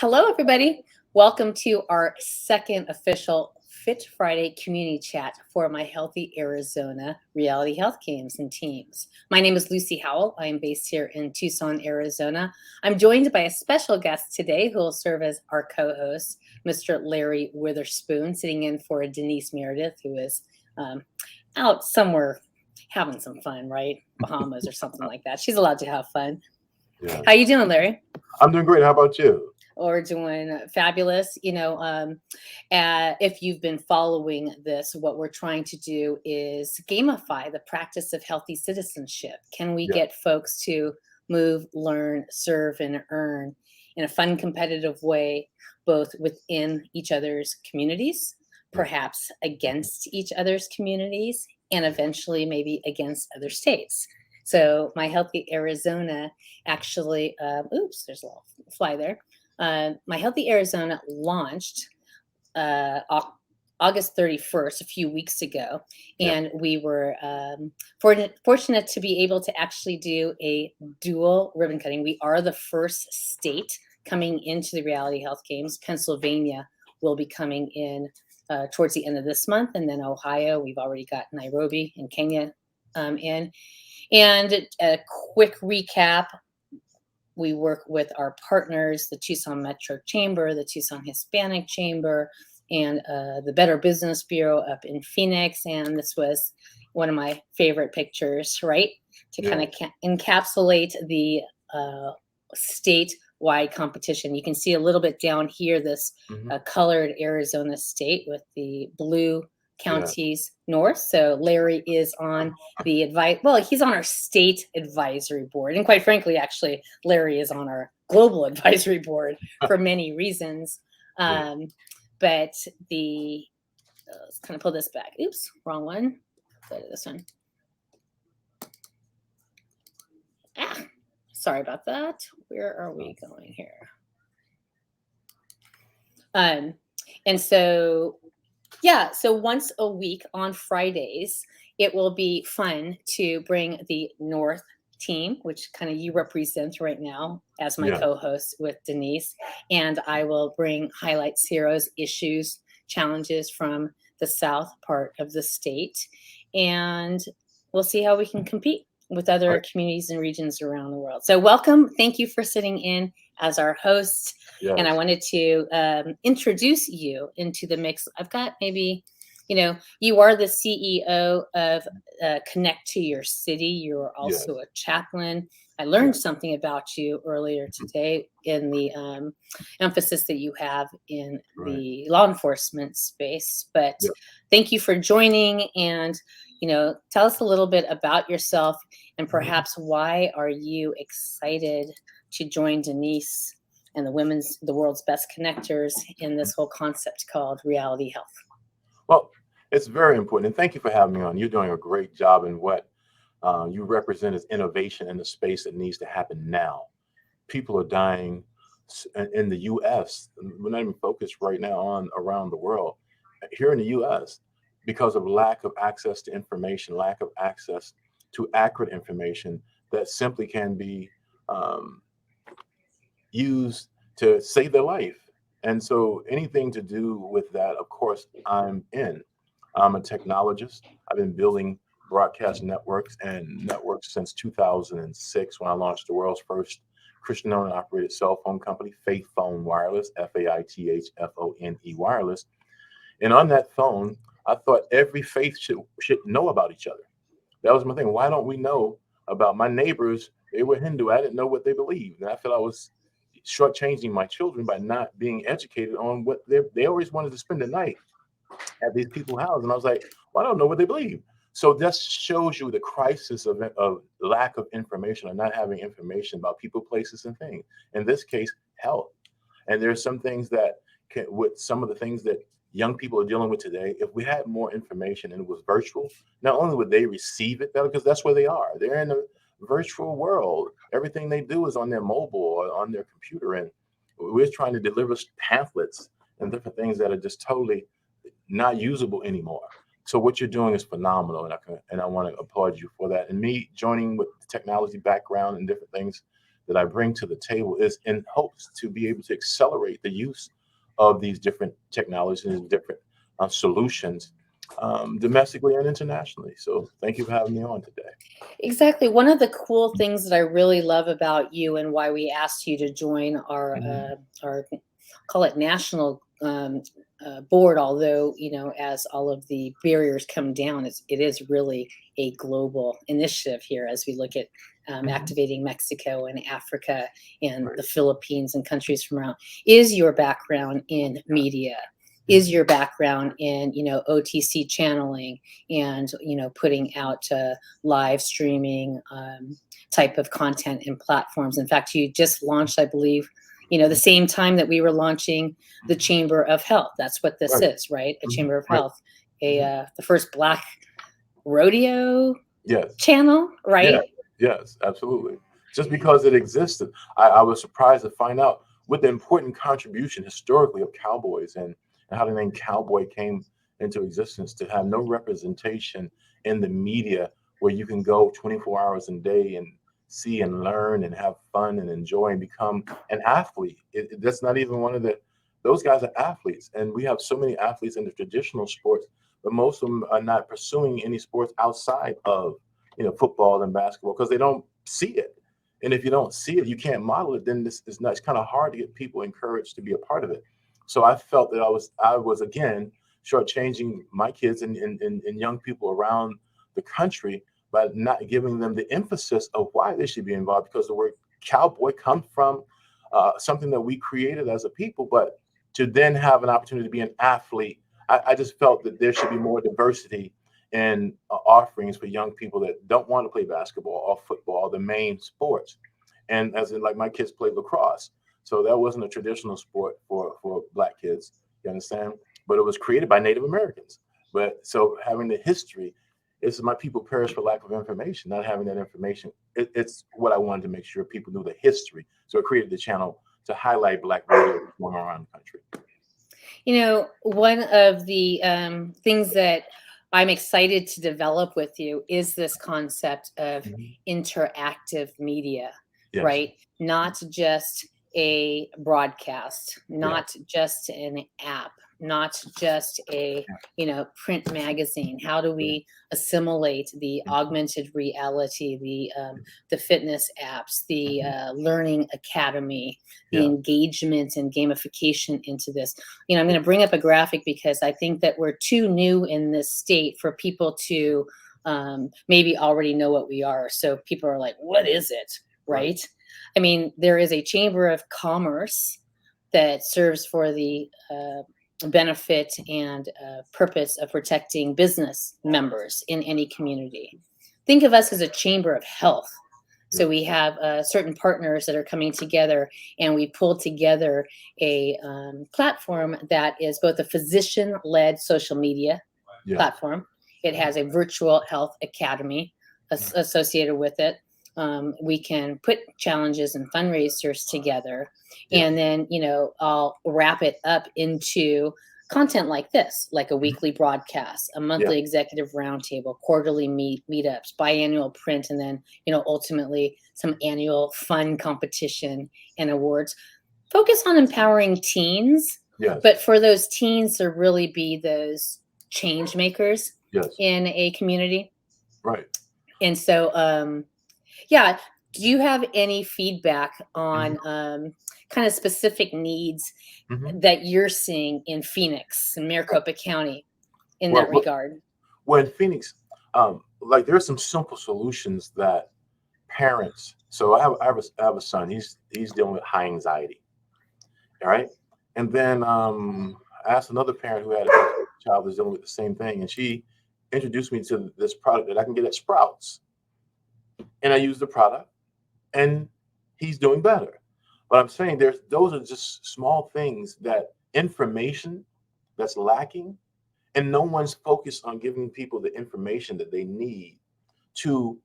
Hello, everybody. Welcome to our second official Fit Friday community chat for my Healthy Arizona reality health games and teams. My name is Lucy Howell. I am based here in Tucson, Arizona. I'm joined by a special guest today who will serve as our co-host, Mr. Larry Witherspoon, sitting in for Denise Meridith, who is out somewhere having some fun, right? Bahamas or something like that. She's allowed to have fun. Yeah. How you doing, Larry? I'm doing great. How about you? Or doing fabulous. If you've been following this, what we're trying to do is gamify the practice of healthy citizenship. Can we Yeah. get folks to move, learn, serve, and earn in a fun, competitive way, both within each other's communities, perhaps against each other's communities, and eventually maybe against other states? So my Healthy Arizona actually, oops, there's a little fly there. My Healthy Arizona launched August 31st, a few weeks ago, and we were fortunate to be able to actually do a dual ribbon cutting. We are the first state coming into the Reality Health Games. Pennsylvania will be coming in towards the end of this month, and then Ohio. We've already got Nairobi and Kenya in. And a quick recap. We work with our partners, the Tucson Metro Chamber, the Tucson Hispanic Chamber, and the Better Business Bureau up in Phoenix. And this was one of my favorite pictures, right? To kind of encapsulate the statewide competition. You can see a little bit down here, this colored Arizona state with the blue counties north. So Larry is on the he's on our state advisory board. And quite frankly, actually, Larry is on our global advisory board for many reasons. But let's kind of pull this back. Oops, wrong one. Go to this one. Sorry about that. Where are we going here? So once a week on Fridays, it will be fun to bring the North team, which kind of you represent right now as my co-host with Denise. And I will bring highlights, heroes, issues, challenges from the South part of the state. And we'll see how we can compete with other communities and regions around the world. So welcome. Thank you for sitting in as our host. Yes. And I wanted to introduce you into the mix. I've got maybe, you are the CEO of Connect to Your City. You're also a chaplain. I learned something about you earlier today in the emphasis that you have in the law enforcement space. But thank you for joining, and tell us a little bit about yourself, and perhaps why are you excited to join Denise and the world's best connectors in this whole concept called reality health? Well, it's very important. And thank you for having me on. You're doing a great job in what you represent as innovation in the space that needs to happen now. People are dying in the U.S. We're not even focused right now on around the world. Here in the U.S., because of lack of access to information, lack of access to accurate information that simply can be used to save their life. And so anything to do with that, of course, I'm in. I'm a technologist. I've been building broadcast networks since 2006, when I launched the world's first Christian-owned and operated cell phone company, Faith Phone Wireless, FAITHFONE Wireless. And on that phone, I thought every faith should know about each other. That was my thing. Why don't we know about my neighbors? They were Hindu. I didn't know what they believed. And I felt I was shortchanging my children by not being educated on what they always wanted to spend the night at these people's houses. And I was like, well, I don't know what they believe. So that shows you the crisis of lack of information, or not having information about people, places, and things. In this case, health. And there's some things that with some of the things that young people are dealing with today, if we had more information and it was virtual, not only would they receive it better, because that's where they are. They're in a virtual world. Everything they do is on their mobile or on their computer. And we're trying to deliver pamphlets and different things that are just totally not usable anymore. So what you're doing is phenomenal, and I want to applaud you for that. And me joining with the technology background and different things that I bring to the table is in hopes to be able to accelerate the use of these different technologies and different solutions domestically and internationally. So thank you for having me on today. Exactly. One of the cool things that I really love about you and why we asked you to join our call it national board, although, as all of the barriers come down, it is really a global initiative here as we look at activating Mexico and Africa and the Philippines and countries from around, is your background in media, is your background in, OTC channeling and, putting out live streaming type of content and platforms. In fact, you just launched, I believe, the same time that we were launching the Chamber of Health. That's what this is, right? A Chamber of Health, the first Black rodeo channel, right? Yes, absolutely. Just because it existed, I was surprised to find out with the important contribution historically of cowboys and how the name cowboy came into existence, to have no representation in the media where you can go 24 hours a day and see and learn and have fun and enjoy and become an athlete. That's not even those guys are athletes. And we have so many athletes in the traditional sports, but most of them are not pursuing any sports outside of, football and basketball because they don't see it. And if you don't see it, you can't model it, then it's kind of hard to get people encouraged to be a part of it. So I felt that I was again shortchanging my kids and young people around the country by not giving them the emphasis of why they should be involved, because the word cowboy comes from something that we created as a people. But to then have an opportunity to be an athlete, I just felt that there should be more diversity in offerings for young people that don't want to play basketball or football, the main sports. And as in, like, my kids play lacrosse. So that wasn't a traditional sport for Black kids, you understand? But it was created by Native Americans. But so having the history, is my people perish for lack of information, not having that information. It's what I wanted to make sure people knew the history. So I created the channel to highlight Black radio going around the country. One of the things that I'm excited to develop with you is this concept of interactive media, right? Not just a broadcast, not just an app, not just a print magazine. How do we assimilate the augmented reality, the fitness apps, the learning academy, the engagement and gamification into this? I'm going to bring up a graphic because I think that we're too new in this state for people to maybe already know what we are. So people are like, what is it, right? I mean, there is a Chamber of Commerce that serves for the benefit and purpose of protecting business members in any community. Think of us as a Chamber of Health. So we have certain partners that are coming together, and we pulled together a platform that is both a physician-led social media platform. It has a virtual health academy associated with it. We can put challenges and fundraisers together, and then, I'll wrap it up into content like this, like a weekly broadcast, a monthly executive roundtable, quarterly meetups, biannual print, and then, ultimately some annual fun competition and awards. Focus on empowering teens, but for those teens to really be those change makers in a community. Right. And so, do you have any feedback on kind of specific needs that you're seeing in Phoenix and Maricopa County in that regard? Well, in Phoenix, like, there are some simple solutions that parents. So I have a son. He's dealing with high anxiety. All right, and then I asked another parent who had a child who's dealing with the same thing, and she introduced me to this product that I can get at Sprouts. And I use the product, and he's doing better. But I'm saying those are just small things, that information that's lacking, and no one's focused on giving people the information that they need to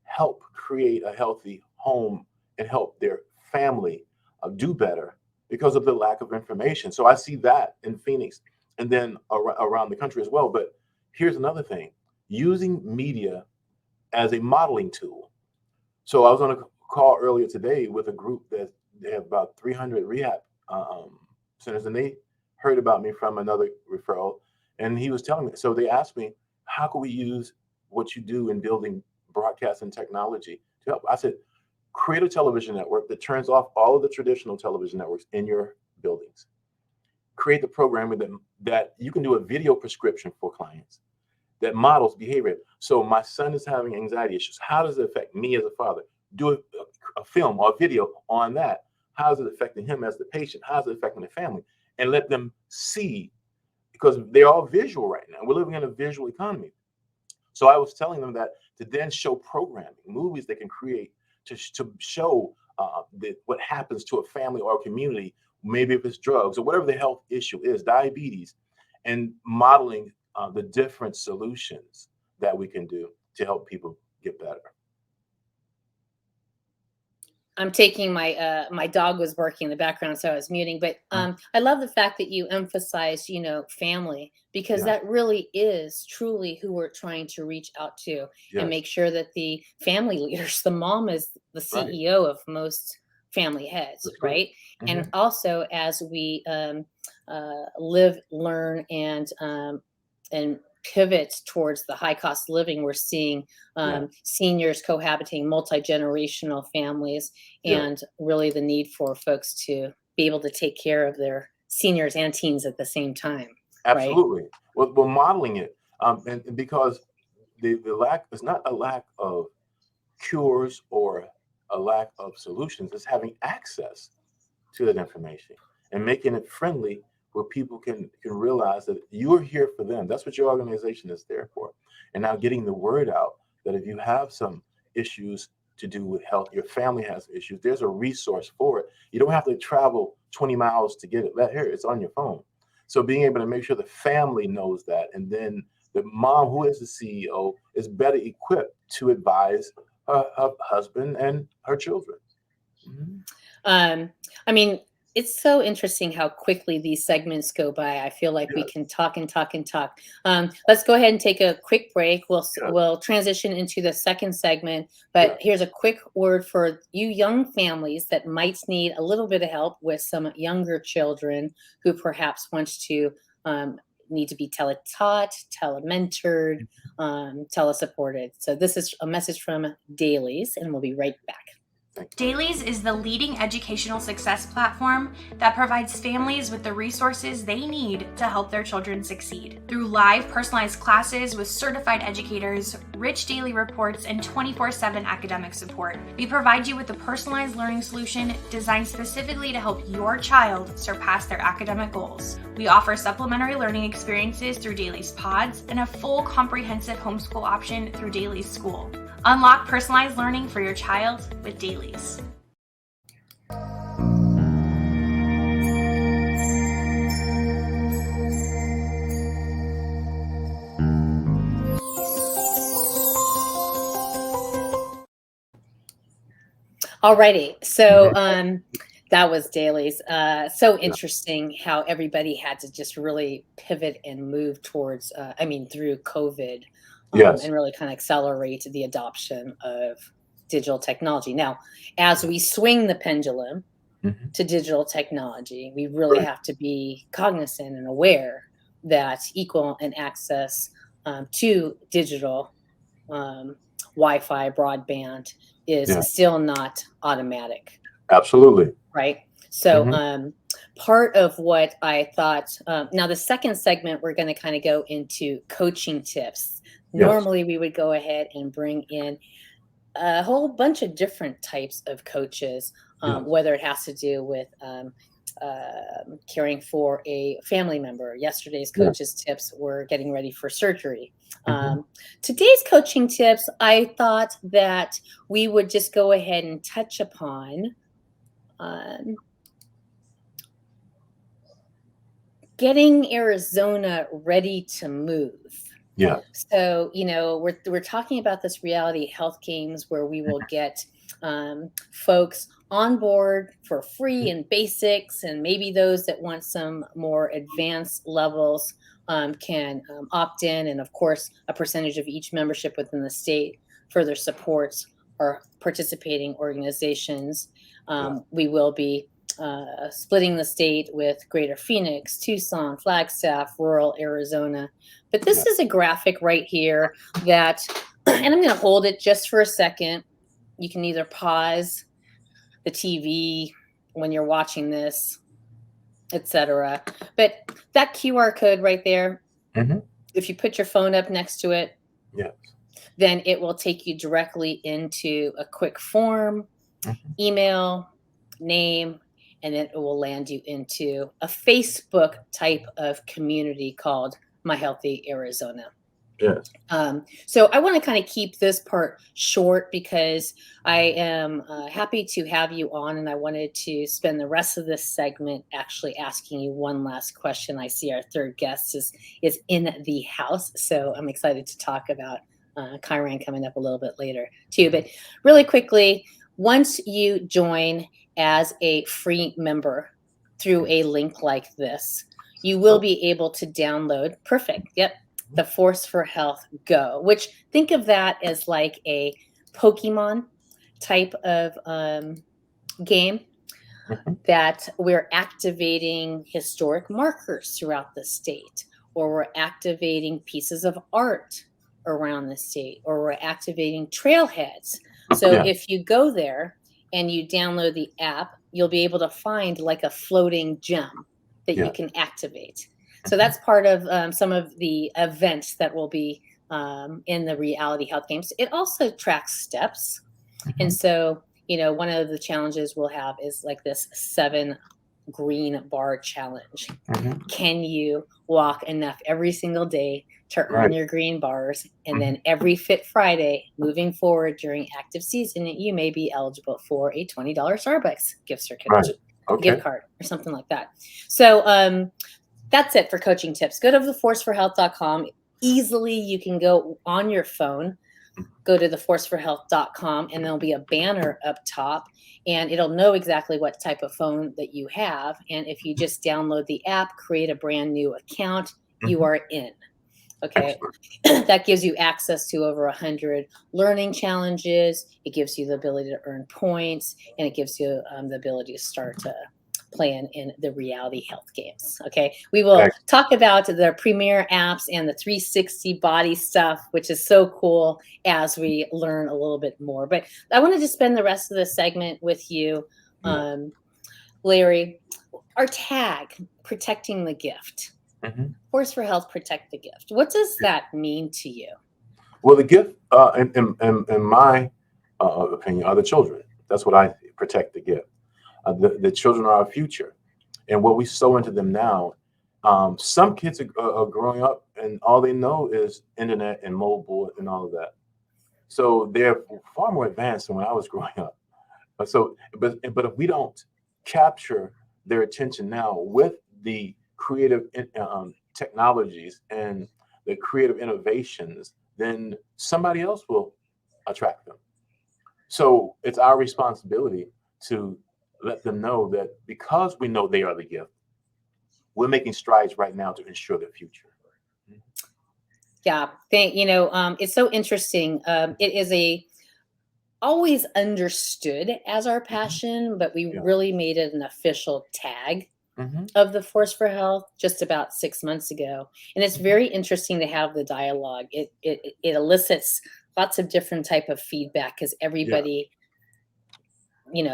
help create a healthy home and help their family do better because of the lack of information. So I see that in Phoenix and then around the country as well. But here's another thing: using media as a modeling tool. So I was on a call earlier today with a group that they have about 300 rehab centers, and they heard about me from another referral. And he was telling me, so they asked me, how can we use what you do in building broadcasting technology to help? I said, create a television network that turns off all of the traditional television networks in your buildings. Create the program with them that you can do a video prescription for clients that models behavior. So my son is having anxiety issues. How does it affect me as a father? Do a film or a video on that. How is it affecting him as the patient? How is it affecting the family? And let them see, because they're all visual right now. We're living in a visual economy. So I was telling them that to then show programming, movies they can create to show what happens to a family or a community, maybe if it's drugs or whatever the health issue is, diabetes, and modeling the different solutions that we can do to help people get better. I'm taking my dog was barking in the background, so I was muting. But I love the fact that you emphasized, family, because that really is truly who we're trying to reach out to and make sure that the family leaders, the mom is the CEO of most family heads, right? Mm-hmm. And also as we live, learn, and pivot towards the high cost living, we're seeing seniors cohabitating, multi-generational families, and really the need for folks to be able to take care of their seniors and teens at the same time. Absolutely. Right? Well, we're modeling it, and because the lack is not a lack of cures or a lack of solutions, it's having access to that information and making it friendly where people can realize that you're here for them. That's what your organization is there for. And now getting the word out that if you have some issues to do with health, your family has issues, there's a resource for it. You don't have to travel 20 miles to get it. Here, it's on your phone. So being able to make sure the family knows that, and then the mom, who is the CEO, is better equipped to advise her husband and her children. Mm-hmm. I mean, it's so interesting how quickly these segments go by. I feel like we can talk and talk and talk. Let's go ahead and take a quick break. We'll transition into the second segment, but here's a quick word for you young families that might need a little bit of help with some younger children who perhaps wants to need to be tele-taught, tele-mentored, tele-supported. So this is a message from Dailies, and we'll be right back. Dailies is the leading educational success platform that provides families with the resources they need to help their children succeed. Through live personalized classes with certified educators, rich daily reports, and 24/7 academic support, we provide you with a personalized learning solution designed specifically to help your child surpass their academic goals. We offer supplementary learning experiences through Dailies Pods and a full comprehensive homeschool option through Dailies School. Unlock personalized learning for your child with Dailies. Alrighty, so that was Dailies. So interesting how everybody had to just really pivot and move towards, through COVID. And really kind of accelerate the adoption of digital technology. Now, as we swing the pendulum to digital technology, we really have to be cognizant and aware that equal and access to digital Wi-Fi broadband is still not automatic. Absolutely. Right. So part of what I thought, now the second segment, we're going to kind of go into coaching tips. Normally, we would go ahead and bring in a whole bunch of different types of coaches, whether it has to do with caring for a family member. Yesterday's coaches tips were getting ready for surgery. Today's coaching tips, I thought that we would just go ahead and touch upon getting Arizona ready to move. Yeah. So, we're talking about this reality health games where we will get folks on board for free and basics, and maybe those that want some more advanced levels can opt in. And of course, a percentage of each membership within the state further supports our participating organizations. We will be splitting the state with Greater Phoenix, Tucson, Flagstaff, rural Arizona. But this is a graphic right here that, and I'm going to hold it just for a second. You can either pause the TV when you're watching this, etc. But that QR code right there, if you put your phone up next to it, then it will take you directly into a quick form, email, name, and then it will land you into a Facebook type of community called My Healthy Arizona. Yes. So I want to kind of keep this part short because I am happy to have you on, and I wanted to spend the rest of this segment actually asking you one last question. I see our third guest is in the house, so I'm excited to talk about Kairand coming up a little bit later too. But really quickly, once you join as a free member through a link like this, you will be able to download, the Force for Health Go, which think of that as like a Pokemon type of game that we're activating historic markers throughout the state, or we're activating pieces of art around the state, or we're activating trailheads. So if you go there and you download the app, you'll be able to find like a floating gem that you can activate. So that's part of some of the events that will be in the reality health games. It also tracks steps. And so, one of the challenges we'll have is like this 7 green bar challenge. Can you walk enough every single day to earn your green bars? And then every Fit Friday moving forward during active season, you may be eligible for a $20 Starbucks gift certificate, gift card or something like that. So that's it for coaching tips. Go to theforceforhealth.com. Easily, you can go on your phone, go to theforceforhealth.com, and there'll be a banner up top, and it'll know exactly what type of phone that you have. And if you just download the app, create a brand new account, you are in. Okay. That gives you access to over 100 learning challenges. It gives you the ability to earn points, and it gives you the ability to start playing in the reality health games. Okay. We will talk about the premier apps and the 360 body stuff, which is so cool as we learn a little bit more. But I wanted to spend the rest of the segment with you, Larry. Our tag, protecting the gift. Force for Health, protect the gift. What does that mean to you? Well, the gift, in my opinion, are the children. That's what I protect the gift. The children are our future, and what we sow into them now. Some kids are growing up, and all they know is internet and mobile and all of that. So they're far more advanced than when I was growing up. But if we don't capture their attention now with the creative technologies and the creative innovations, then somebody else will attract them. So it's our responsibility to let them know that because we know they are the gift, we're making strides right now to ensure their future. Yeah, it's so interesting. It is always understood as our passion, but we really made it an official tag of the Force for Health just about 6 months ago. And it's very interesting to have the dialogue. It elicits lots of different type of feedback because everybody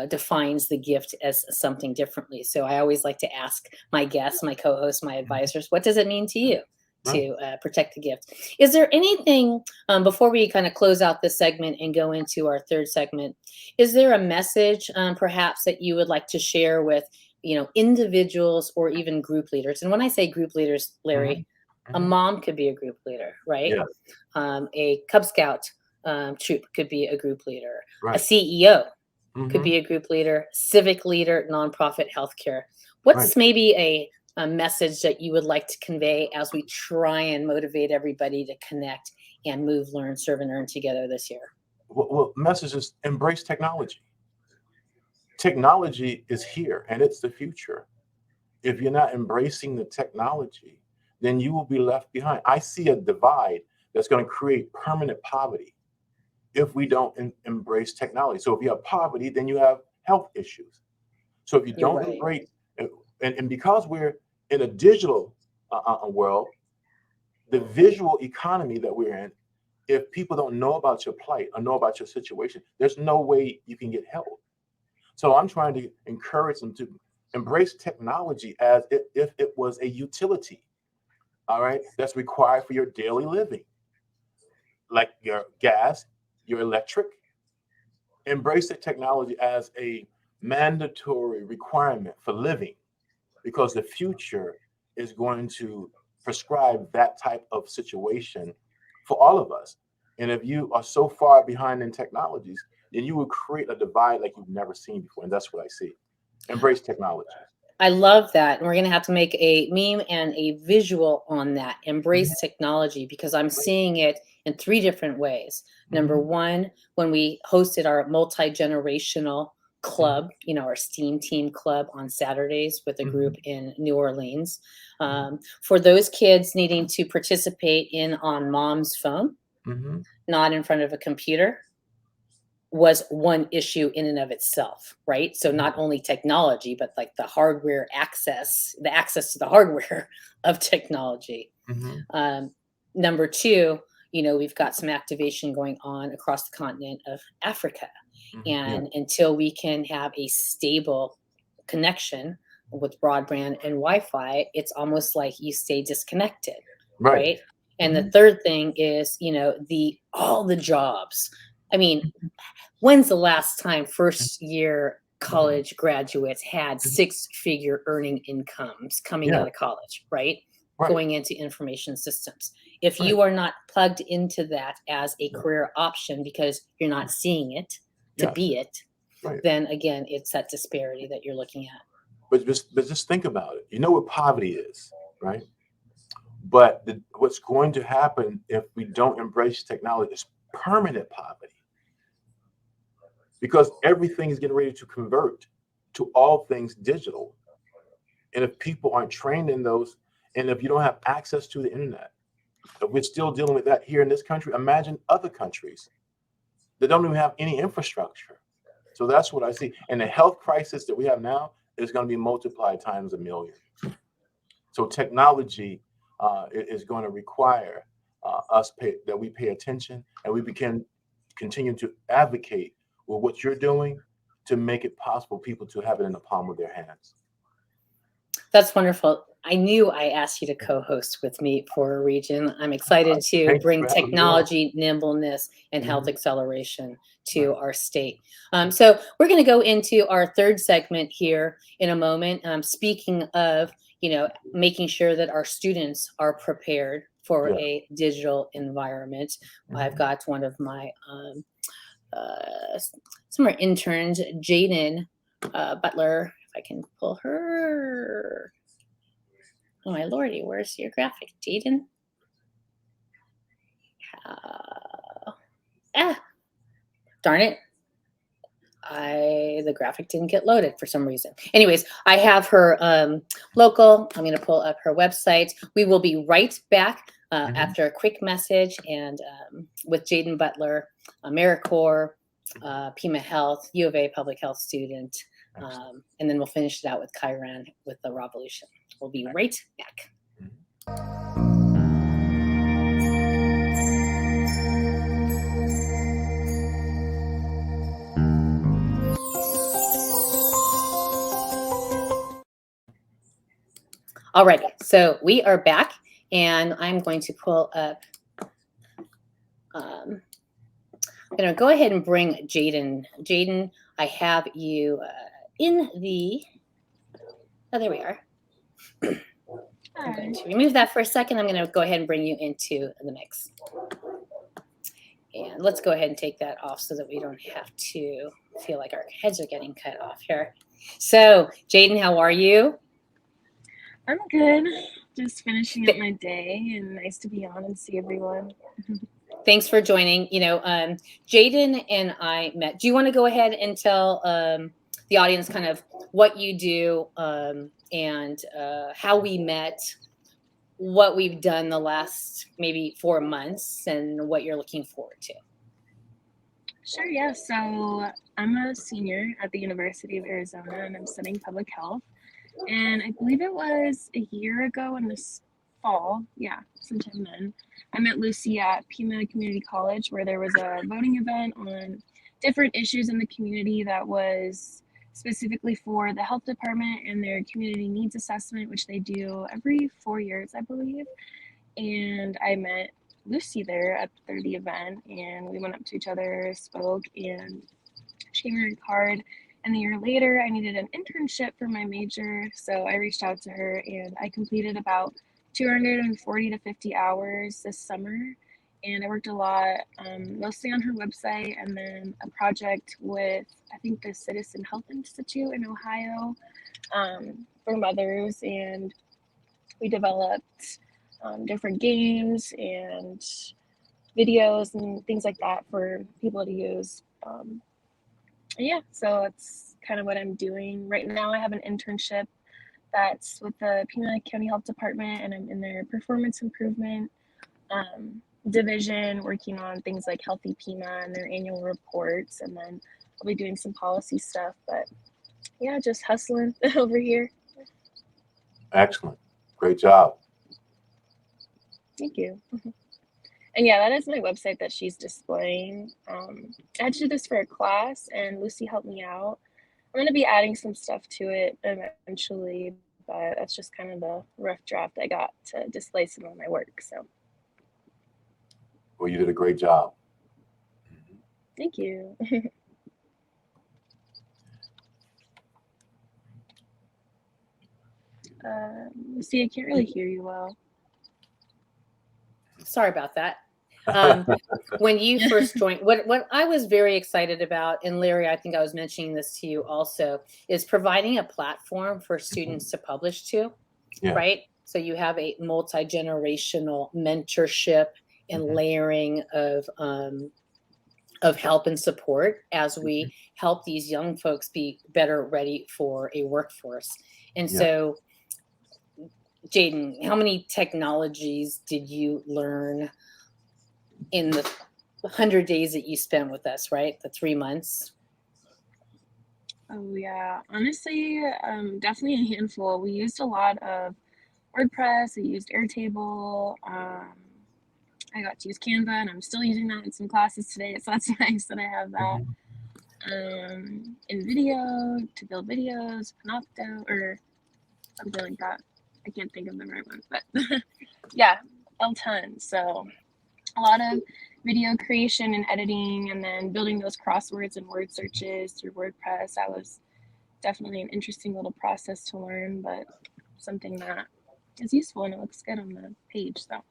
defines the gift as something differently. So I always like to ask my guests, my co-hosts, my advisors, what does it mean to you to protect the gift? Is there anything, before we kind of close out this segment and go into our third segment, is there a message perhaps that you would like to share with individuals or even group leaders? And when I say group leaders, Larry, a mom could be a group leader, right? A Cub Scout troop could be a group leader. A CEO could be a group leader, civic leader, nonprofit healthcare. What's maybe a message that you would like to convey as we try and motivate everybody to connect and move, learn, serve, and earn together this year? Well, message is embrace technology. Technology is here and it's the future. If you're not embracing the technology, then you will be left behind. I see a divide that's going to create permanent poverty if we don't embrace technology. So if you have poverty, then you have health issues. So if you You're don't right. embrace, and because we're in a digital world, the visual economy that we're in, if people don't know about your plight or know about your situation, there's no way you can get help. So I'm trying to encourage them to embrace technology as if it was a utility, all right, that's required for your daily living, like your gas, your electric. Embrace the technology as a mandatory requirement for living, because the future is going to prescribe that type of situation for all of us. And if you are so far behind in technologies, then you will create a divide like you've never seen before. And that's what I see. Embrace technology. I love that. And we're going to have to make a meme and a visual on that. Embrace technology, because I'm seeing it in 3 different ways. Number one, when we hosted our multi-generational club, our STEAM team club on Saturdays with a group in New Orleans, for those kids needing to participate on mom's phone, not in front of a computer, was one issue in and of itself, right? So not only technology, but like the hardware access, the access to the hardware of technology. Number two, we've got some activation going on across the continent of Africa. And until we can have a stable connection with broadband and Wi-Fi, it's almost like you stay disconnected, right? And the third thing is, all the jobs. I mean, when's the last time first year college graduates had 6-figure earning incomes coming out of college, right? Going into information systems. If you are not plugged into that as a career option because you're not seeing it to be it, then again, it's that disparity that you're looking at. But just think about it. You know what poverty is, right? But what's going to happen if we don't embrace technology is permanent poverty. Because everything is getting ready to convert to all things digital. And if people aren't trained in those, and if you don't have access to the internet, if we're still dealing with that here in this country, imagine other countries that don't even have any infrastructure. So that's what I see. And the health crisis that we have now is going to be multiplied times a million. So technology is going to require that we pay attention, and we continue to advocate with what you're doing to make it possible people to have it in the palm of their hands. That's wonderful. I knew I asked you to co-host with me for a region. I'm excited to bring technology, nimbleness, and health acceleration to our state. So we're going to go into our third segment here in a moment. Speaking of, making sure that our students are prepared for a digital environment. I've got one of my some of our interns, Jadyn Butler. If I can pull her. Oh my lordy, where's your graphic, Jadyn? Darn it. The graphic didn't get loaded for some reason. Anyways, I have her local. I'm going to pull up her website. We will be right back after a quick message and with Jadyn Butler, Americorps, Pima Health, U of A public health student, and then we'll finish it out with Kairand with the RAAVolution. We'll be right back. All right, so we are back, and I'm going to pull up. I'm going to go ahead and bring Jadyn. Jadyn, I have you in the. Oh, there we are. I'm going to remove that for a second. I'm going to go ahead and bring you into the mix. And let's go ahead and take that off so that we don't have to feel like our heads are getting cut off here. So, Jadyn, how are you? I'm good. Just finishing up my day, and nice to be on and see everyone. Thanks for joining. Jadyn and I met. Do you want to go ahead and tell the audience kind of what you do and how we met, what we've done the last maybe 4 months, and what you're looking forward to? Sure, yeah. So I'm a senior at the University of Arizona and I'm studying public health. And I believe it was a year ago in this fall, yeah, sometime then, I met Lucy at Pima Community College where there was a voting event on different issues in the community that was specifically for the health department and their community needs assessment, which they do every 4 years, I believe. And I met Lucy there at the event, and we went up to each other, spoke, and she gave me a card. And a year later, I needed an internship for my major, so I reached out to her, and I completed about 240 to 50 hours this summer. And I worked a lot, mostly on her website, and then a project with, I think, the Citizen Health Institute in Ohio for mothers. And we developed different games and videos and things like that for people to use. Yeah, so it's kind of what I'm doing right now. I have an internship that's with the Pima County Health Department, and I'm in their performance improvement division, working on things like Healthy Pima and their annual reports, and then I'll be doing some policy stuff. But yeah, just hustling over here. Excellent. Great job. Thank you. And yeah, that is my website that she's displaying. I had to do this for a class, and Lucy helped me out. I'm going to be adding some stuff to it eventually, but that's just kind of the rough draft I got to display some of my work. So, Well, you did a great job. thank you. Lucy, I can't really hear you well. Sorry about that. When you first joined, what I was very excited about, and Larry, I think I was mentioning this to you also, is providing a platform for students to publish to, right? So you have a multi-generational mentorship and layering of help and support as we help these young folks be better ready for a workforce. And so, Jadyn, how many technologies did you learn in the 100 days that you spent with us, right? The 3 months? Oh yeah, honestly, definitely a handful. We used a lot of WordPress. I used Airtable. I got to use Canva, and I'm still using that in some classes today. So that's nice that I have that. In video to build videos, Panopto, or something like that. I can't think of the right one, but yeah, a ton. So a lot of video creation and editing, and then building those crosswords and word searches through WordPress. That was definitely an interesting little process to learn, but something that is useful and it looks good on the page. So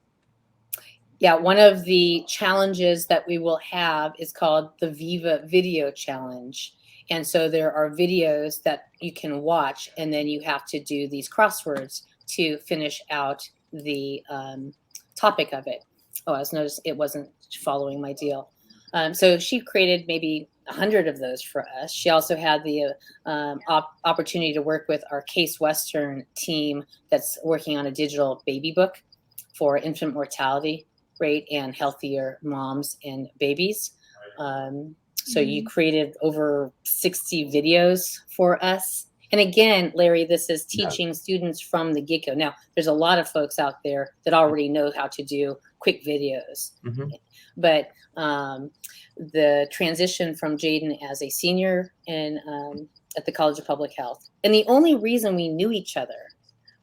yeah, one of the challenges that we will have is called the Viva Video Challenge. And so there are videos that you can watch, and then you have to do these crosswords to finish out the topic of it. Oh, I was noticed it wasn't following my deal. So she created maybe 100 of those for us. She also had the opportunity to work with our Case Western team that's working on a digital baby book for infant mortality rate and healthier moms and babies. So you created over 60 videos for us. And again, Larry, this is teaching students from the get-go. Now, there's a lot of folks out there that already know how to do quick videos. But the transition from Jadyn as a senior in, at the College of Public Health, and the only reason we knew each other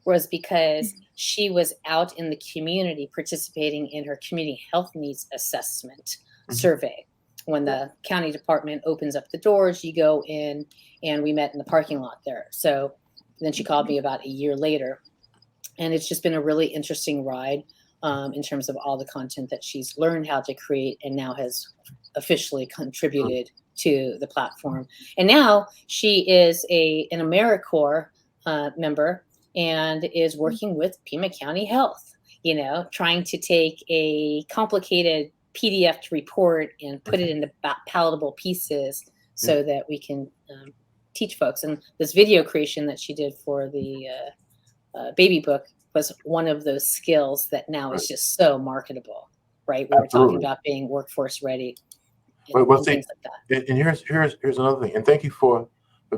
was because she was out in the community participating in her community health needs assessment survey. When the county department opens up the doors, you go in, and we met in the parking lot there. So then she called me about a year later, and it's just been a really interesting ride in terms of all the content that she's learned how to create and now has officially contributed to the platform. And now she is an Americorps member and is working with Pima County Health, you know, trying to take a complicated PDF report and put it into palatable pieces so that we can teach folks. And this video creation that she did for the baby book was one of those skills that now is just so marketable, right? We were talking about being workforce ready. Well, see, things like that. and here's another thing. And thank you for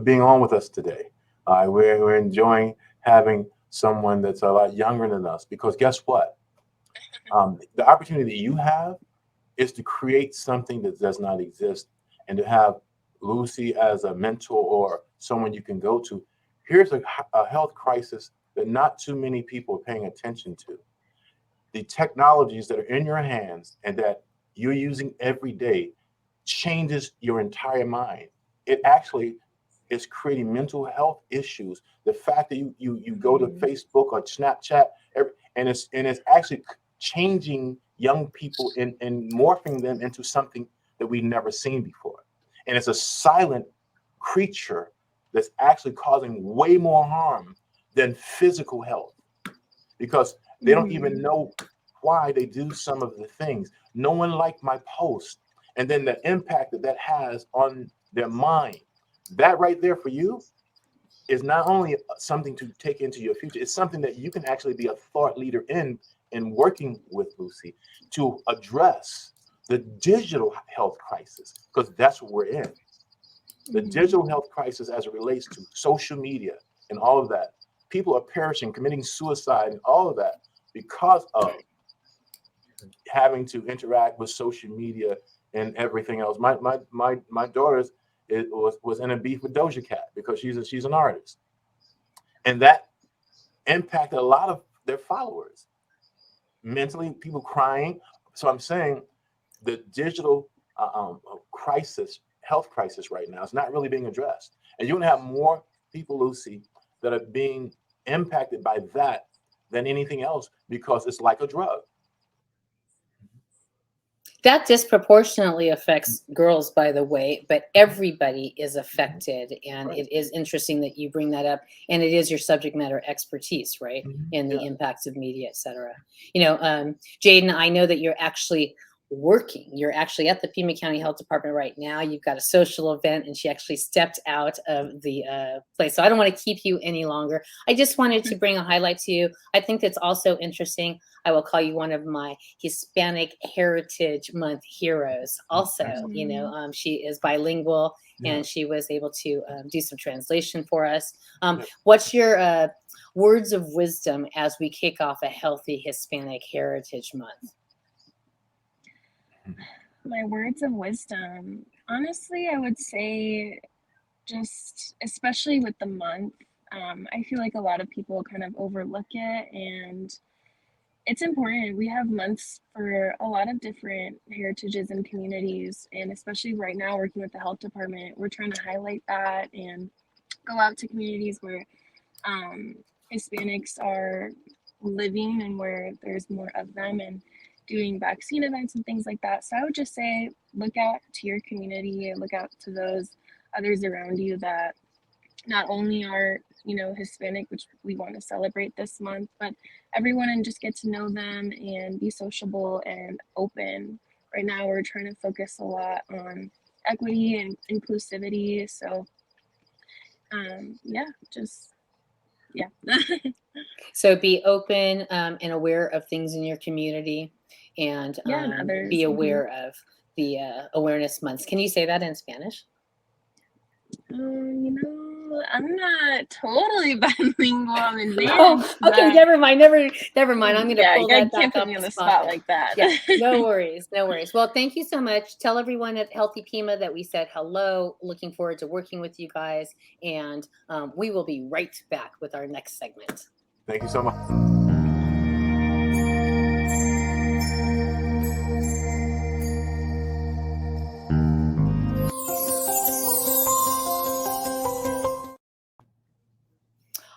being on with us today. We're enjoying having someone that's a lot younger than us, because guess what? The opportunity that you have is to create something that does not exist, and to have Lucy as a mentor or someone you can go to. Here's a health crisis that not too many people are paying attention to. The technologies that are in your hands and that you're using every day changes your entire mind. It actually is creating mental health issues. The fact that you go to Facebook or Snapchat, and it's actually changing young people and morphing them into something that we've never seen before. And it's a silent creature that's actually causing way more harm than physical health, because they don't even know why they do some of the things. No one liked my post, and then the impact that has on their mind. That right there for you is not only something to take into your future, it's something that you can actually be a thought leader in working with Lucy to address the digital health crisis, because that's what we're in. The digital health crisis as it relates to social media and all of that. People are perishing, committing suicide and all of that because of having to interact with social media and everything else. My daughter's was in a beef with Doja Cat because she's an artist, and that impacted a lot of their followers mentally. People crying. So I'm saying the digital health crisis right now is not really being addressed, and you're going to have more people, Lucy, that are being impacted by that than anything else, because it's like a drug. That disproportionately affects girls, by the way, but everybody is affected. And Right. It is interesting that you bring that up. And it is your subject matter expertise, right? And the impacts of media, et cetera. Jadyn, I know that you're actually working. You're actually at the Pima County Health Department right now. You've got a social event, and she actually stepped out of the place. So I don't want to keep you any longer. I just wanted to bring a highlight to you. I think that's also interesting. I will call you one of my Hispanic Heritage Month heroes. Also, she is bilingual, and she was able to do some translation for us. What's your words of wisdom as we kick off a healthy Hispanic Heritage Month? My words of wisdom, honestly, I would say, just especially with the month, I feel like a lot of people kind of overlook it, and it's important. We have months for a lot of different heritages and communities, and especially right now working with the health department, we're trying to highlight that and go out to communities where Hispanics are living and where there's more of them, and doing vaccine events and things like that. So I would just say, look out to your community and look out to those others around you that not only are, Hispanic, which we want to celebrate this month, but everyone, and just get to know them and be sociable and open. Right now, we're trying to focus a lot on equity and inclusivity. So, So be open and aware of things in your community, and be aware of the awareness months. Can you say that in Spanish? I'm not totally bilingual. I'm advanced. Oh, okay. Never mind. I'm going to pull that back up on the spot like that. Yeah, no worries. Well, thank you so much. Tell everyone at Healthy Pima that we said hello. Looking forward to working with you guys, and we will be right back with our next segment. Thank you so much.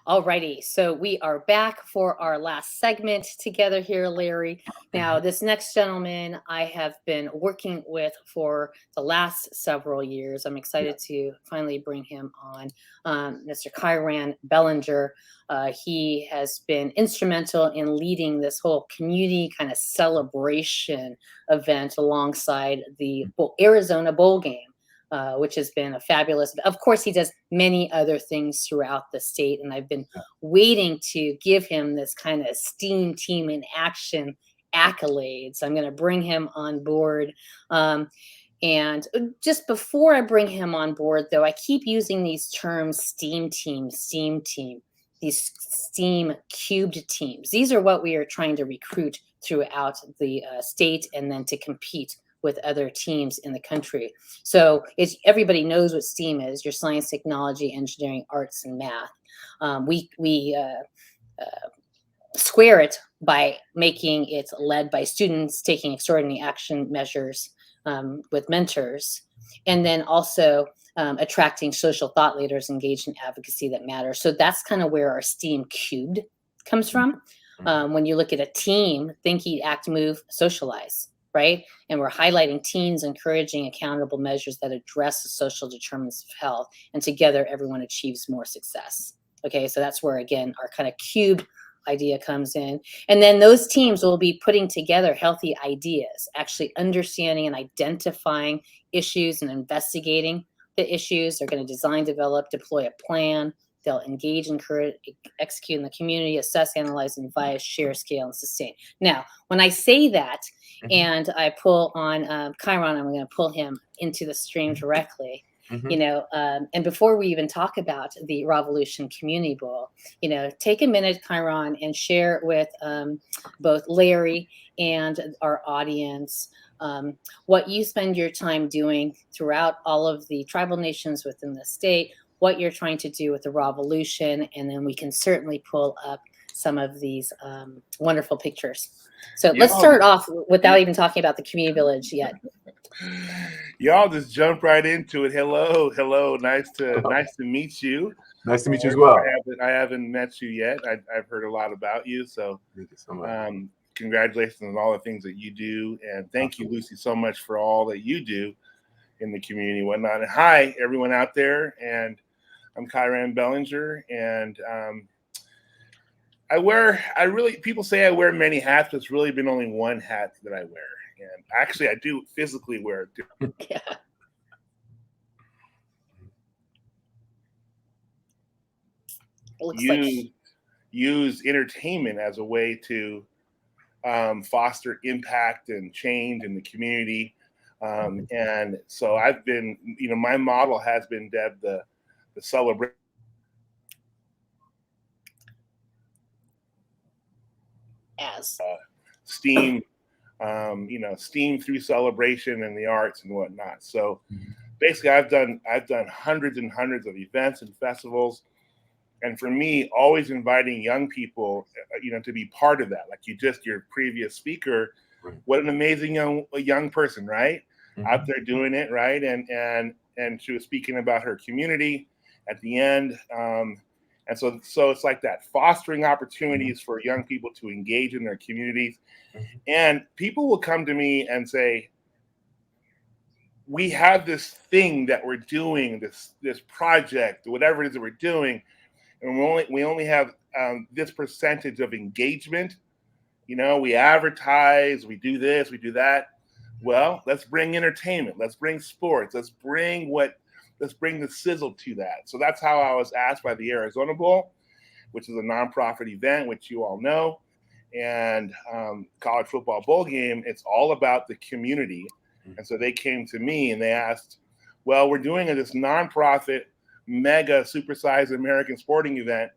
Alrighty, so we are back for our last segment together here, Larry. Now, this next gentleman I have been working with for the last several years. I'm excited to finally bring him on, Mr. Kairand Bellinger. He has been instrumental in leading this whole community kind of celebration event alongside the Arizona Bowl game. Which has been a fabulous. Of course, he does many other things throughout the state, and I've been waiting to give him this kind of STEAM team in action accolades. I'm going to bring him on board. And And just before I bring him on board, though, I keep using these terms: STEAM team, these STEAM cubed teams. These are what we are trying to recruit throughout the state, and then to compete with other teams in the country. So everybody knows what STEAM is: your science, technology, engineering, arts, and math. We square it by making it led by students taking extraordinary action measures with mentors, and then also attracting social thought leaders engaged in advocacy that matters. So that's kind of where our STEAM cubed comes from. When you look at a team, think, eat, act, move, socialize, right? And we're highlighting teens, encouraging accountable measures that address the social determinants of health, and together everyone achieves more success. Okay, so that's where, again, our kind of cubed idea comes in. And then those teams will be putting together healthy ideas, actually understanding and identifying issues and investigating the issues. They're going to design, develop, deploy a plan. They'll engage, encourage, execute in the community, assess, analyze, advise, share, scale, and sustain. Now, when I say that, and I pull on Kairand, I'm going to pull him into the stream directly. You know, and before we even talk about the RAAVolution Community Bowl, you know, take a minute, Kairand, and share with both Larry and our audience what you spend your time doing throughout all of the tribal nations within the state, what you're trying to do with the RAAVolution, and then we can certainly pull up some of these wonderful pictures. So let's start off without even talking about the community village yet. Y'all just jump right into it. Hello. Nice to meet you. Nice to meet you as well. I haven't met you yet. I've heard a lot about you. So thank you so much. Congratulations on all the things that you do. And thank you, Lucy, so much for all that you do in the community and whatnot. And hi, everyone out there. And I'm Kairand Bellinger. And people say I wear many hats, but it's really been only one hat that I wear. And actually, I do physically wear it. Yeah. Use entertainment as a way to foster impact and change in the community. And so I've been, you know, my model has been dubbed the celebration. As STEAM, STEAM through celebration and the arts and whatnot. So basically I've done hundreds and hundreds of events and festivals. And for me, always inviting young people, to be part of that. Like your previous speaker, what an amazing young person, right? Out there doing it, right? And she was speaking about her community at the end. And so it's like that, fostering opportunities for young people to engage in their communities. And people will come to me and say, we have this thing that we're doing, this project, whatever it is that we're doing, and we only have this percentage of engagement. You know, we advertise, we do this, we do that. Well, let's bring entertainment, let's bring sports, let's bring the sizzle to that. So that's how I was asked by the Arizona Bowl, which is a nonprofit event, which you all know, and college football bowl game. It's all about the community. And so they came to me and they asked, well, we're doing this nonprofit mega supersized American sporting event,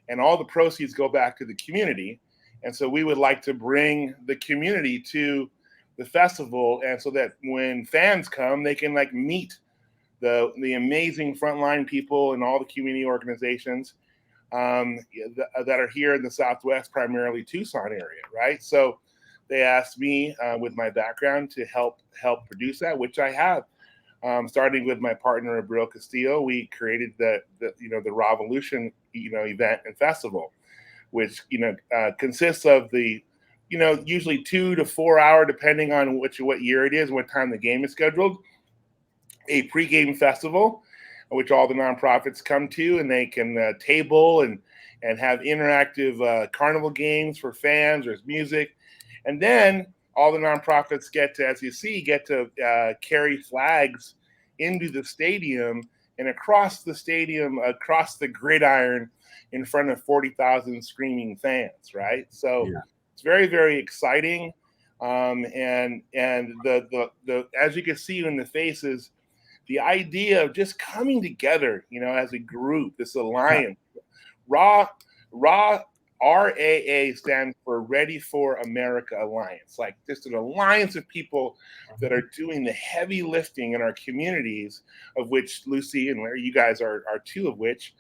and all the proceeds go back to the community. And so we would like to bring the community to the festival, and so that when fans come, they can meet the amazing frontline people and all the community organizations that are here in the Southwest, primarily Tucson area, right? So they asked me with my background to help produce that, which I have. Starting with my partner Abril Castillo, we created the RAAVolution event and festival, which consists of the usually 2 to 4 hour, depending on what year it is, what time the game is scheduled, a pregame festival, which all the nonprofits come to, and they can table and have interactive carnival games for fans. There's music, and then all the nonprofits get to carry flags into the stadium and across the stadium, across the gridiron, in front of 40,000 screaming fans, right? So It's very, very exciting. And the as you can see in the faces, the idea of just coming together, as a group, this alliance. RAA stands for Ready for America Alliance, like just an alliance of people that are doing the heavy lifting in our communities, of which Lucy and Larry, you guys are two of which,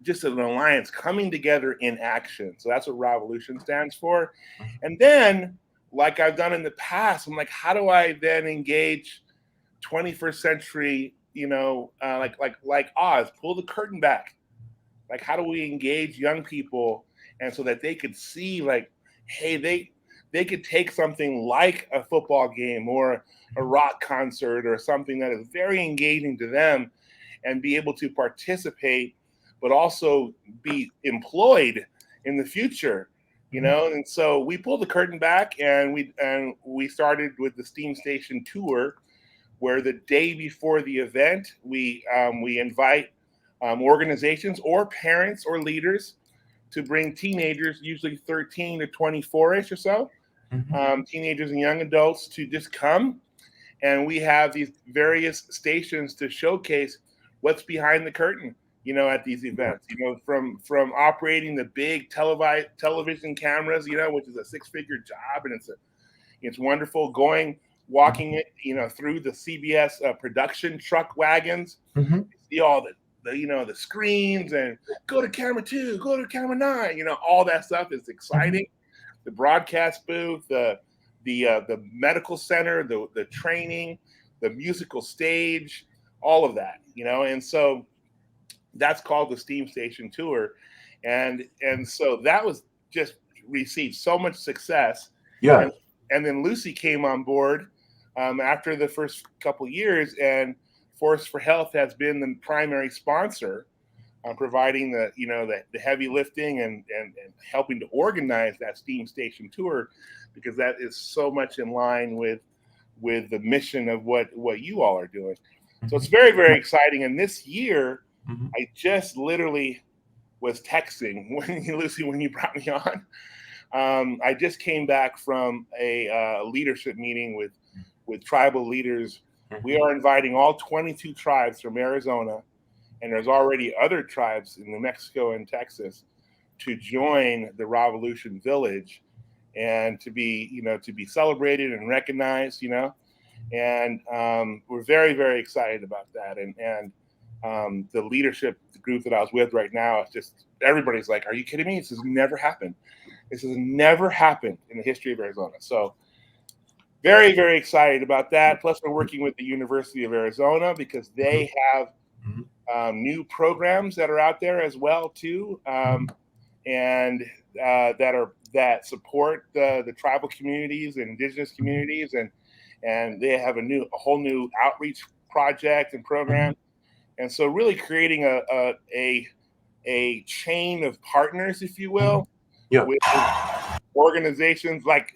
just an alliance coming together in action. So that's what RAAVolution stands for. And then, like I've done in the past, I'm like, how do I then engage 21st century, like Oz, pull the curtain back. Like, how do we engage young people, and so that they could see, like, hey, they could take something like a football game or a rock concert or something that is very engaging to them, and be able to participate, but also be employed in the future, And so we pulled the curtain back, and we started with the Steam Station tour, where the day before the event, we invite organizations or parents or leaders to bring teenagers, usually 13 to 24-ish or so, teenagers and young adults, to just come. And we have these various stations to showcase what's behind the curtain, at these events, from operating the big television cameras, which is a 6-figure job. And it's wonderful walking it, through the CBS production truck wagons. You see all the screens, and go to camera 2, go to camera 9, all that stuff is exciting. The broadcast booth, the medical center, the training, the musical stage, all of that, and so that's called the Steam Station Tour. And so that was just received so much success. Yeah. And then Lucy came on board after the first couple years, and Force for Health has been the primary sponsor, providing the heavy lifting and helping to organize that Steam Station Tour, because that is so much in line with the mission of what you all are doing. So it's very, very exciting. And this year, I just literally was texting Lucy, when you brought me on. I just came back from a leadership meeting with tribal leaders. We are inviting all 22 tribes from Arizona, and there's already other tribes in New Mexico and Texas, to join the RAAVolution Village, and to be celebrated and recognized, and we're very, very excited about that. And the leadership group that I was with right now, it's just, everybody's like, are you kidding me? This has never happened. This has never happened in the history of Arizona. So very, very excited about that. Plus, we're working with the University of Arizona, because they have new programs that are out there as well too, and that support the tribal communities and indigenous communities, and they have a whole new outreach project and program, and so really creating a chain of partners, if you will, with organizations like.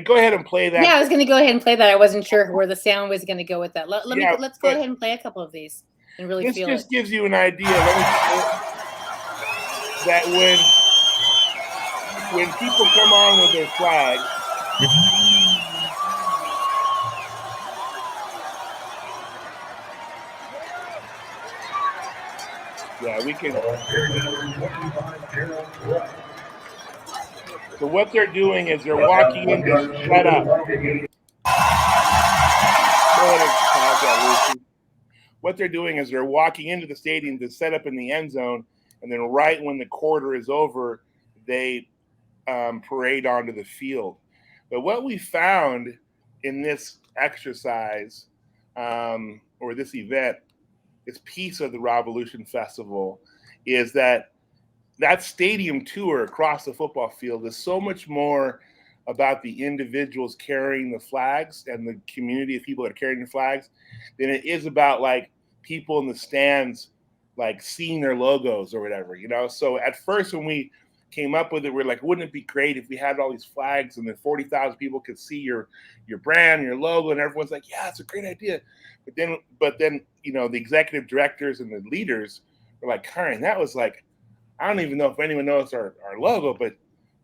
Go ahead and play that. Yeah, I was going to go ahead and play that. I wasn't sure where the sound was going to go with that. Let's go ahead and play a couple of these and really feel it. This just gives you an idea that when people come on with their flag, we can. So what they're doing is they're walking in to shut up. What they're doing is they're walking into the stadium to set up in the end zone, and then right when the quarter is over, they parade onto the field. But what we found in this exercise or this event, this piece of the RAAVolution Festival, is that stadium tour across the football field is so much more about the individuals carrying the flags and the community of people that are carrying the flags than it is about like people in the stands, like seeing their logos or whatever, So at first when we came up with it, we're like, wouldn't it be great if we had all these flags and then 40,000 people could see your brand, your logo, and everyone's like, yeah, it's a great idea. But then, the executive directors and the leaders were like, Kairand, that was like, I don't even know if anyone knows our logo, but